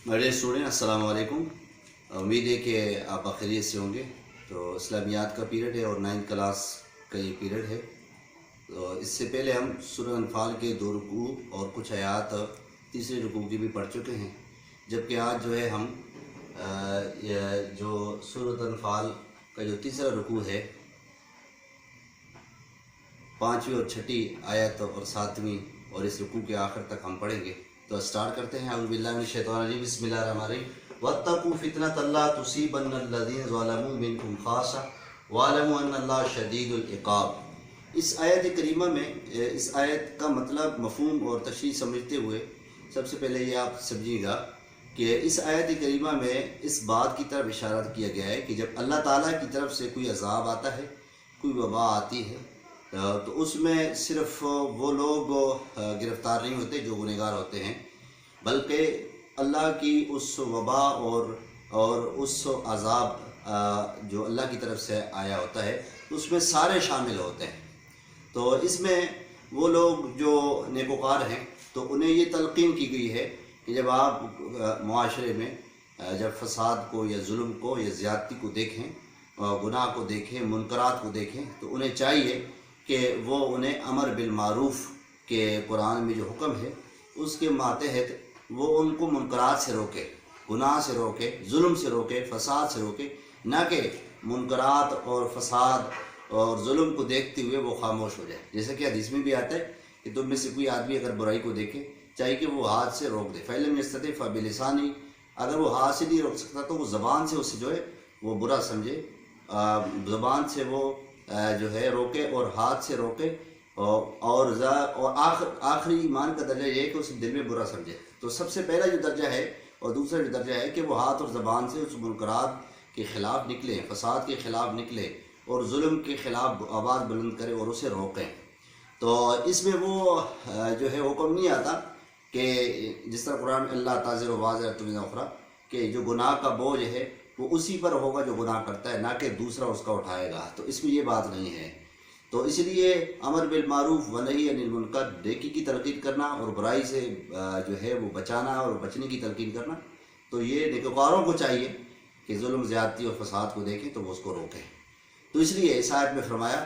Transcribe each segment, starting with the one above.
मेरे स्टूडेंट अस्सलाम वालेकुम। उम्मीद है कि आप खैरियत से होंगे। तो इस्लामियात का पीरियड है और 9th क्लास का ये पीरियड है। तो इससे पहले हम सूरह अनफाल के 2 रुकू और कुछ आयात तीसरे रुकू की भी पढ़ चुके हैं, जबकि आज जो है हम जो सूरह अनफाल का जो तीसरा रुकू है, 5वीं और 6ठी आयत और 7वीं और इस रुकू के आखिर तक हम पढ़ेंगे। तो स्टार्ट करते हैं। अऊज़ु बिल्लाहि मिनश शैतानिर रजीम, बिस्मिल्लाहिर्रहमानिर्रहीम। वत्तक़ू फ़ितनतन ला तुसीबन्नल्लज़ीना ज़लमू मिनकुम ख़ास्सा वअलमू अन्नल्लाह शदीदुल इक़ाब। इस आयत करीमा में इस आयत का मतलब, मफ़हूम और तशरीह समझते हुए सबसे पहले ये आप समझिएगा कि इस आयत करीमा में इस बात की तरफ इशारा किया गया है कि जब अल्लाह ताला की तरफ से कोई अज़ाब आता है, कोई वबा आती है, तो उसमें सिर्फ़ वो लोग गिरफ़्तार नहीं होते जो गुनहगार होते हैं, बल्कि अल्लाह की उस वबा और उस अज़ाब जो अल्लाह की तरफ से आया होता है उसमें सारे शामिल होते हैं। तो इसमें वो लोग जो नेकोकार हैं तो उन्हें ये तलक़ीन की गई है कि जब आप मुआशरे में जब फ़साद को या जुल्म को या ज़्यादती को देखें, गुनाह को देखें, मुनकरात को देखें, तो उन्हें चाहिए कि वो उन्हें अमर बिल मारूफ़ के कुरान में जो हुक्म है उसके मातहत वो उनको मुनकरात से रोके, गुनाह से रोके, जुल्म से रोके, फ़साद से रोके, ना कि मुनकरात और फ़साद और जुल्म को देखते हुए वो खामोश हो जाए। जैसे कि हदीस में भी आता है कि तुम में से कोई आदमी अगर बुराई को देखे, चाहिए कि वो हाथ से रोक दे। फ़इल्लम यस्तति फ़बिलिसानी, अगर वो हाथ से नहीं रोक सकता तो वो ज़बान से उसे जो है वो बुरा समझे, ज़बान से वो जो है रोके और हाथ से रोके, और आखिरी ईमान का दर्जा ये है कि उसे दिल में बुरा समझे। तो सबसे पहला जो दर्जा है और दूसरा जो दर्जा है कि वो हाथ और ज़बान से उस मुनकरात के ख़िलाफ़ निकले, फ़साद के ख़िलाफ़ निकले और जुल्म के ख़िलाफ़ आवाज़ बुलंद करें और उसे रोकें। तो इसमें वो जो है हुक्म नहीं आता कि जिस तरह कुरान में अल्लाह ताज़िर वाज़िरतुन विज़र उख़रा, कि जो गुनाह का बोझ है वो उसी पर होगा जो गुनाह करता है, ना कि दूसरा उसका उठाएगा। तो इसमें ये बात नहीं है। तो इसलिए अमर बिल मारूफ़ व नही अनिल मुनकर, नेकी की तलक़ीन करना और बुराई से जो है वो बचाना और बचने की तलक़ीन करना, तो ये नेकोकारों को चाहिए कि जुल्म, ज़्यादती और फ़साद को देखें तो वो उसको रोकें। तो इसलिए इस आयत में फरमाया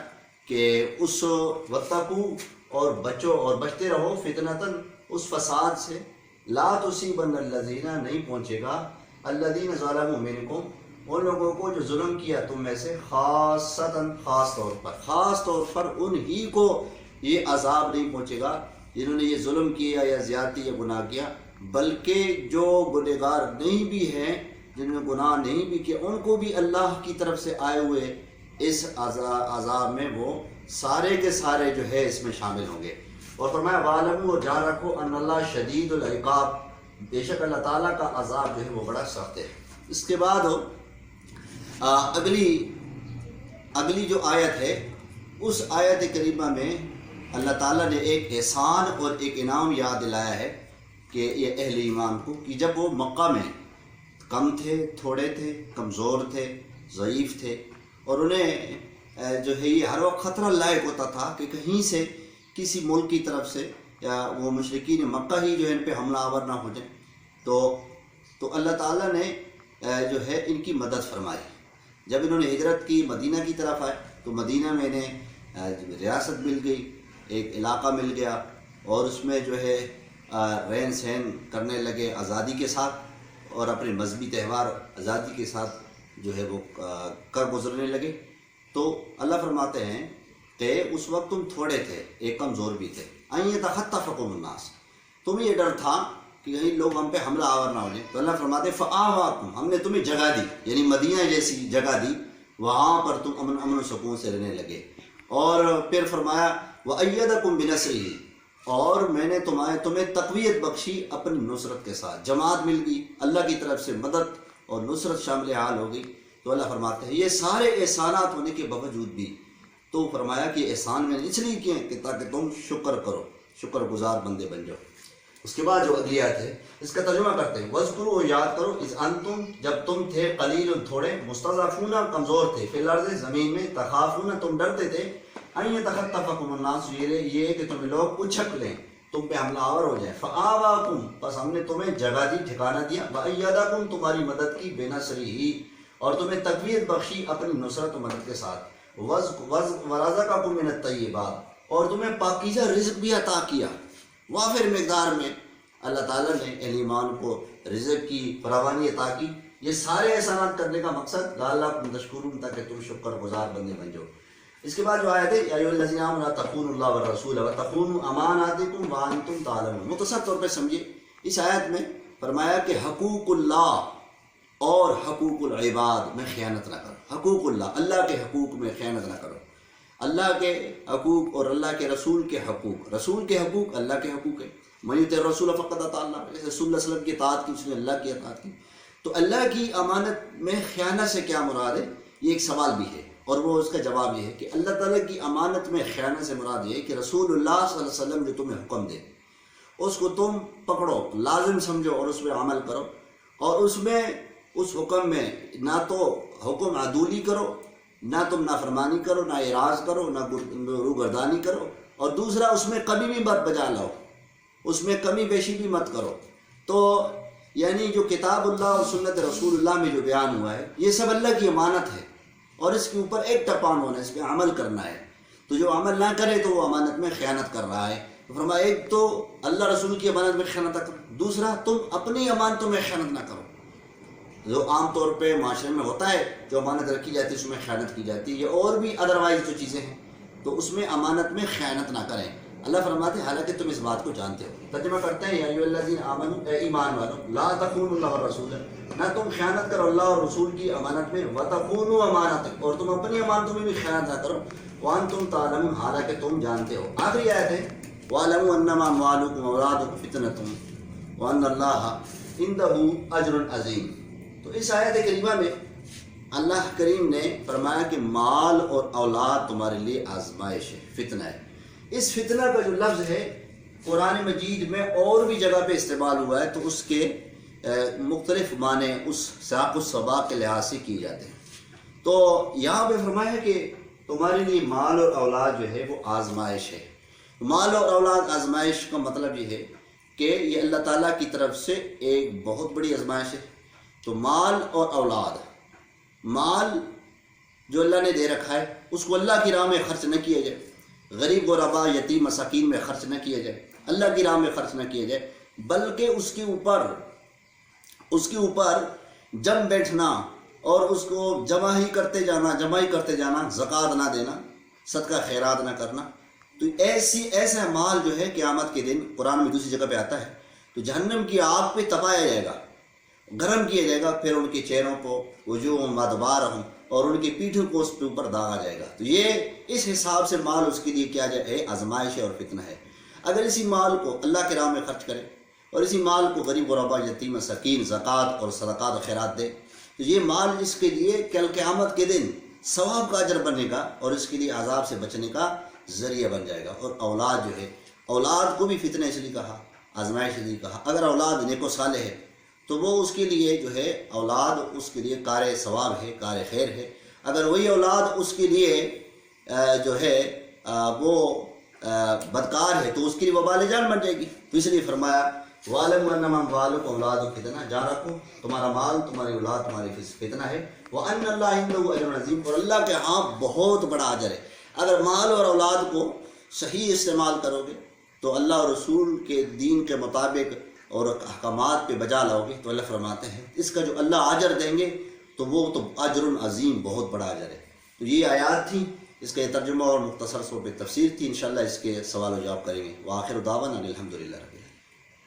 कि उस वत्तक़ू और बचो और बचते रहो, फ़ितनतन उस फ़साद से, ला तुसीबन्नल्लज़ीना नहीं पहुँचेगा, अल्लज़ीना ज़लमू मिनकुम उन लोगों को जो जुल्म किया तुम में से, ख़ासतन ख़ास तौर पर उन्हीं को ये अज़ाब नहीं पहुँचेगा जिन्होंने ये जुल्म किया या ज़्यादती या गुनाह किया, बल्कि जो गुनहगार नहीं भी हैं, जिन्होंने गुनाह नहीं भी किया, उनको भी अल्लाह की तरफ से आए हुए इस अज़ाब में वो सारे के सारे जो है इसमें शामिल होंगे। और फरमाया वालमू, और जान रखो, अन्नल्लाह शदीदुल इक़ाब, बेशक अल्लाह ताला का अज़ाब जो है वो बड़ा सख्त है। इसके बाद अगली जो आयत है, उस आयत करीमा में अल्लाह ताला ने एक एहसान और एक इनाम याद दिलाया है कि ये अहले ईमान को, कि जब वो मक्का में कम थे, थोड़े थे, कमज़ोर थे, ज़ईफ़ थे, और उन्हें जो है ये हर वक्त ख़तरा लायक होता था कि कहीं से किसी मुल्क की तरफ से या वो मुशरिकीन मक्का ही जो है इन पे हमला आवर ना हो जाए, तो अल्लाह ताला ने जो है इनकी मदद फरमाई। जब इन्होंने हिजरत की, मदीना की तरफ आए, तो मदीना में इन्हें रियासत मिल गई, एक इलाका मिल गया, और उसमें जो है रहन सहन करने लगे आज़ादी के साथ, और अपने मजहबी त्यौहार आज़ादी के साथ जो है वो कर गुजरने लगे। तो अल्लाह फरमाते हैं कि उस वक्त तुम थोड़े थे, एक कमज़ोर भी थे, अन यतख़त्तफ़कुमुन्नास, तुम्हें ये डर था कि कहीं लोग हम पे हमला आवर ना हो जाए। तो अल्लाह फरमाते फ़आवाकुम, हमने तुम्हें जगह दी, यानी मदीना जैसी जगह दी, वहाँ पर तुम अमन सुकून से रहने लगे। और फिर फरमाया वअय्यदकुम बिनस्रिही, और मैंने तुम्हें तक़वियत बख्शी अपनी नुसरत के साथ, जमात मिल गई, अल्लाह की तरफ से मदद और नुसरत शामिल हाल हो गई। तो अल्लाह फरमाते हैं ये सारे एहसानात होने के बावजूद भी, तो फरमाया कि एहसान मैंने इसलिए किए कि ताकि तुम शुक्र करो, शुक्रगुजार बंदे बन जाओ। उसके बाद जो अगली आयत है इसका तर्जुमा करते हैं, वज़्कुरू, याद करो, इज़ अंतुम, जब तुम थे, कलील, थोड़े, मुस्तज़अफ़ूना, कमज़ोर थे, फ़िल अर्ज़, ज़मीन में, तख़ाफ़ूना, तुम डरते थे, अन यतख़त्तफ़कुमुन्नास, ये कि तुम्हें लोग उछक लें, تم پہ حملہ آور ہو جائے، فآواکم بس ہم نے تمہیں جگہ دی، ٹھکانہ دیا، وأیدکم تمہاری مدد کی، بنصرہ اور تمہیں تقویت بخشی اپنی نصرت و مدد کے ساتھ، ورزقکم من الطیبات اور تمہیں پاکیزہ رزق بھی عطا کیا، وافر مقدار میں اللہ تعالیٰ نے اہل ایمان کو رزق کی فراوانی عطا کی۔ یہ سارے احسانات کرنے کا مقصد لعلکم تشکرون تاکہ تم شکر گزار بندے بن جاؤ۔ اس کے بعد جو آیت ہے یا ایھا الذین آمنوا لا تخونوا اللہ والرسول وتخونوا اماناتکم وانتم تعلمون، مختصر طور پہ سمجھیے اس آیت میں فرمایا کہ حقوق اللہ اور حقوق العباد میں خیانت نہ کرو۔ حقوق اللہ، اللہ کے حقوق میں خیانت نہ کرو، اللہ کے حقوق اور اللہ کے رسول کے حقوق، رسول کے حقوق اللہ کے حقوق ہے، من یطع الرسول فقد اطاع اللہ، جیسے رسول اللہ صلی اللہ علیہ وسلم کی اطاعت کی اس نے اللہ کی اطاعت کی۔ تو اللہ کی امانت میں خیانت سے کیا مراد ہے، یہ ایک سوال بھی ہے، اور وہ اس کا جواب یہ ہے کہ اللہ تعالیٰ کی امانت میں خیانت سے مراد یہ ہے کہ رسول اللہ صلی اللہ علیہ وسلم جو تمہیں حکم دے اس کو تم پکڑو، لازم سمجھو اور اس پہ عمل کرو، اور اس حکم میں نہ تو حکم عدولی کرو، نہ تم نافرمانی کرو، نہ اعراض کرو، نہ روگردانی کرو، اور دوسرا اس میں کمی بھی مت بجا لاؤ، اس میں کمی بیشی بھی مت کرو۔ تو یعنی جو کتاب اللہ اور سنت رسول اللہ میں جو بیان ہوا ہے یہ سب اللہ کی امانت ہے، اور اس کے اوپر ایک ٹپان ہونا ہے، اس پہ عمل کرنا ہے۔ تو جو عمل نہ کرے تو وہ امانت میں خیانت کر رہا ہے۔ فرمایا ایک تو اللہ رسول کی امانت میں خیانت نہ کرو، دوسرا تم اپنی امانتوں میں خیانت نہ کرو۔ جو عام طور پہ معاشرے میں ہوتا ہے، جو امانت رکھی جاتی ہے اس میں خیانت کی جاتی ہے، یا اور بھی ادروائز جو چیزیں ہیں تو اس میں امانت میں خیانت نہ کریں۔ اللہ فرماتے ہیں حالانکہ تم اس بات کو جانتے ہو۔ ترجمہ کرتے ہیں یا ایھا الذین آمنوا، اے ایمان والو، لا تخونوا اللہ والرسول، نہ تم خیانت کرو اللہ اور رسول کی امانت میں، وتخونوا اماناتکم اور تم اپنی امانتوں میں بھی خیانت نہ کرو، وانتم تعلمون حالانکہ تم جانتے ہو۔ آخری آیت ہے وَاعْلَمُوا أَنَّمَا أَمْوَالُكُمْ وَأَوْلَادُكُمْ فِتْنَةٌ وَأَنَّ اللَّهَ عِندَهُ أَجْرٌ عَظِيمٌ۔ تو اس آیت کریمہ میں اللہ کریم نے فرمایا کہ مال اور اولاد تمہارے لیے آزمائش ہے، فتنہ ہے۔ اس فتنہ کا جو لفظ ہے قرآن مجید میں اور بھی جگہ پہ استعمال ہوا ہے، تو اس کے مختلف معنی اس سیاق و سباق کے لحاظ سے کیے جاتے ہیں۔ تو یہاں پہ فرمایا ہے کہ تمہارے لیے مال اور اولاد جو ہے وہ آزمائش ہے۔ مال اور اولاد آزمائش کا مطلب یہ ہے کہ یہ اللہ تعالیٰ کی طرف سے ایک بہت بڑی آزمائش ہے۔ تو مال اور اولاد، مال جو اللہ نے دے رکھا ہے اس کو اللہ کی راہ میں خرچ نہ کیا جائے، غریب غربا یتیم مساکین میں خرچ نہ کیا جائے، اللہ کی راہ میں خرچ نہ کیا جائے، بلکہ اس کے اوپر جم بیٹھنا اور اس کو جمع ہی کرتے جانا، زکوٰۃ نہ دینا، صدقہ خیرات نہ کرنا۔ تو ایسا مال جو ہے قیامت کے دن قرآن میں دوسری جگہ پہ آتا ہے تو جہنم کی آگ پہ تپایا جائے گا، گرم کیا جائے گا، پھر ان کے چہروں کو وجوہہم ادبارہم اور ان کی پیٹھوں کو اس کے اوپر داغا جائے گا۔ تو یہ اس حساب سے مال اس کے لیے کیا جائے آزمائش ہے اور فتنہ ہے۔ اگر اسی مال کو اللہ کے راہ میں خرچ کرے اور اسی مال کو غریب غربا یتیم مساکین زکوٰۃ اور صدقات و خیرات دے تو یہ مال اس کے لیے کل قیامت کے دن ثواب کا اجر بنے گا اور اس کے لیے عذاب سے بچنے کا ذریعہ بن جائے گا۔ اور اولاد جو ہے، اولاد کو بھی فتنہ اس لیے کہا، آزمائش اس لیے کہا۔ اگر اولاد نیک و صالح ہے تو وہ اس کے لیے جو ہے اولاد اس کے لیے کار ثواب ہے، کار خیر ہے۔ اگر وہی اولاد اس کے لیے جو ہے وہ بدکار ہے تو اس کے لیے وبال جان بن جائے گی۔ تو اس لیے فرمایا وَاعْلَمُوا أَنَّمَا أَمْوَالُكُمْ وَأَوْلَادُكُمْ فِتْنَةٌ، جان رکھو تمہارا مال، تمہاری اولاد تمہاری فتنہ ہے، وَأَنَّ اللَّهَ عِندَهُ أَجْرٌ عَظِيمٌ اور اللہ کے ہاں بہت بڑا اجر ہے۔ اگر مال اور اولاد کو صحیح استعمال کرو گے تو اللہ اور رسول کے دین کے مطابق اور احکامات پہ بجا لاؤ گے تو اللہ فرماتے ہیں اس کا جو اللہ اجر دیں گے تو وہ تو اجر عظیم، بہت بڑا اجر ہے۔ تو یہ آیات تھی، اس کا یہ ترجمہ اور مختصر طور پہ تفسیر تھی۔ انشاءاللہ اس کے سوال و جواب کریں گے۔ وآخر دعوانا الحمدللہ۔